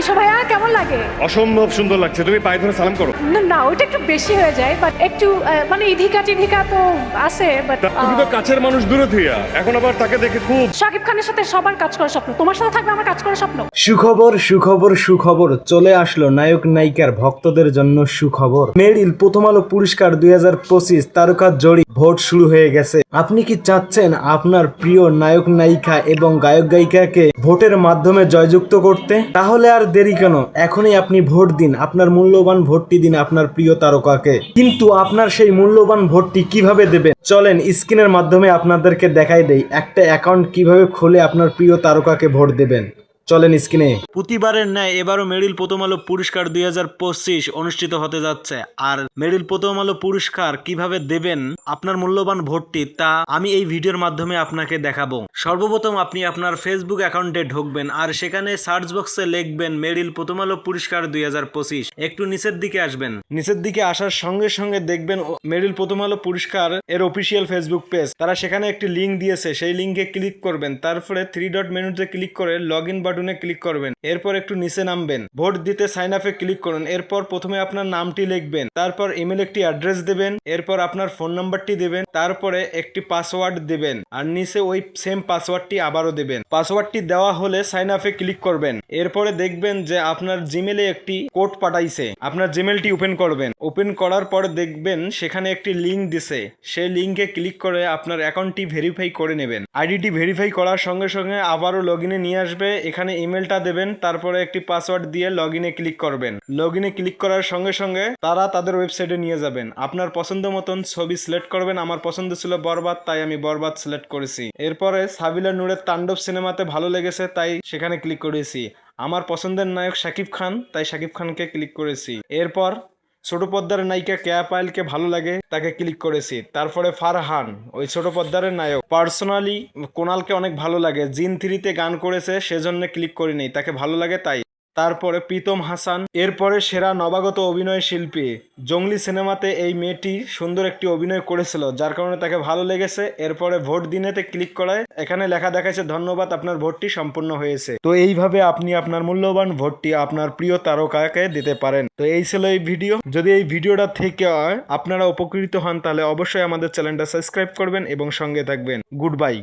নিশো ভাইয়া, কেমন লাগে? অসম্ভব সুন্দর লাগছে, তুমি পায়ে ধরে সালাম করো। না না, ওটা একটু বেশি হয়ে যায়, বাট একটু মানে ইধিকা টিধিকা তো আছে, বাট তুমি তো কাছের মানুষ দূরে থিয়া, এখন আবার তাকে দেখে খুব। শাকিব খানের সাথে সবার কাজ করার স্বপ্ন, তোমার সাথে থাকবে আমার কাজ করার স্বপ্ন। সুখবর সুখবর সুখবর, চলে আসলো নায়ক নায়িকার ভক্তদের জন্য সুখবর। মেরিল প্রথম আলো পুরস্কার 2025 তারকা জড়ি ভোট শুরু হয়ে গেছে। আপনি কি চাচ্ছেন আপনার প্রিয় নায়ক নায়িকা এবং গায়ক গায়িকাকে ভোটের মাধ্যমে জয়যুক্ত করতে? তাহলে আর দেরি কেন, এখনই আপনি ভোট দিন, আপনার মূল্যবান ভোটটি দিন আপনার প্রিয় তারকাকে। কিন্তু আপনার সেই মূল্যবান ভোটটি কিভাবে দেবেন, চলেন স্ক্রিনের মাধ্যমে আপনাদেরকে দেখাই দেই একটা অ্যাকাউন্ট কিভাবে খুলে আপনার প্রিয় তারকাকে ভোট দেবেন। চলেন স্ক্রিনে। প্রতিবারের ন্যায় এবারও মেরিল প্রথম আলো পুরস্কার 2025 অনুষ্ঠিত হতে যাচ্ছে। আর মেরিল প্রথম আলো পুরস্কার কিভাবে দেবেন আপনার মূল্যবান ভোটটি, তা আমি এই ভিডিওর মাধ্যমে আপনাকে দেখাবো। সর্বপ্রথম আপনি আপনার ফেসবুক অ্যাকাউন্টে ঢুকবেন আর সেখানে সার্চ বক্সে লিখবেন মেরিল প্রথম আলো পুরস্কার 2025। একটু নিচের দিকে আসবেন, নিচের দিকে আসার সঙ্গে সঙ্গে দেখবেন মেরিল প্রথম আলো পুরস্কার এর অফিসিয়াল ফেসবুক পেজ। তারা সেখানে একটি লিঙ্ক দিয়েছে, সেই লিঙ্কে ক্লিক করবেন, তারপরে 3 ডট মেনুতে ক্লিক করে লগ ইন বাটনে ক্লিক করবেন। এরপর একটু নিচে নামবেন, ভোট দিতে সাইন আপে ক্লিক করুন। এরপর প্রথমে আপনার নামটি লিখবেন, তারপর ইমেল একটি অ্যাড্রেস দেবেন, এরপর আপনার ফোন নাম্বারটি দেবেন, তারপরে একটি পাসওয়ার্ড দেবেন আর নিচে ওই সেম পাসওয়ার্ডটি আবারও দেবেন। পাসওয়ার্ডটি দেওয়া হলে সাইন আপে ক্লিক করবেন। এরপরে দেখবেন যে আপনার জিমেলে একটি কোড পাঠাইছে, আপনার জিমেলটি ওপেন করবেন। ওপেন করার পর দেখবেন সেখানে একটি লিঙ্ক দিছে, সেই লিঙ্কে ক্লিক করে আপনার অ্যাকাউন্টটি ভেরিফাই করে নেবেন। আইডিটি ভেরিফাই করার সঙ্গে সঙ্গে আবারও লগ ইনে নিয়ে আসবে, এখানে ইমেলটা দেবেন, তারপরে একটি পাসওয়ার্ড দিয়ে লগ ইনে ক্লিক করবেন। লগ ইনে ক্লিক করার সঙ্গে সঙ্গে তারা তাদের ওয়েবসাইটে নিয়ে যাবেন। আপনার পছন্দ মতন ছবি সিলেক্ট করবেন। আমার পছন্দ ছিল বরবাদ, তাই আমি বরবাদ সিলেক্ট করেছি। এরপরে সাবিলা নূরের তাণ্ডব সিনেমাতে ভালো লেগেছে, তাই সেখানে ক্লিক করেছি। আমার পছন্দের নায়ক শাকিব খান, তাই শাকিব খানকে ক্লিক করেছি। এরপর ছোট পর্দার নায়িকা কেয়া পায়েলকে ভালো লাগে, তাকে ক্লিক করেছি। তারপরে ফারহান, ওই ছোট পর্দার নায়ক। পার্সোনালি কোনালকে অনেক ভালো লাগে, জিন 3-তে গান করেছে, সেজন্য ক্লিক করিনি, তাকে ভালো লাগে তাই। তারপরে প্রীতম হাসান। এরপরে সেরা নবাগত অভিনয় শিল্পী, জঙ্গলি সিনেমাতে এই মেয়েটি সুন্দর একটি অভিনয় করেছিল, যার কারণে তাকে ভালো লেগেছে। এরপরে ভোট দিনেতে ক্লিক করায় এখানে লেখা দেখাচ্ছে ধন্যবাদ, আপনার ভোটটি সম্পূর্ণ হয়েছে। তো এইভাবে আপনি আপনার মূল্যবান ভোটটি আপনার প্রিয় তারকাকে দিতে পারেন। তো এই ছিল এই ভিডিও। যদি এই ভিডিওটা থেকে আপনারা উপকৃত হন তাহলে অবশ্যই আমাদের চ্যানেলটা সাবস্ক্রাইব করবেন এবং সঙ্গে থাকবেন। Good bye.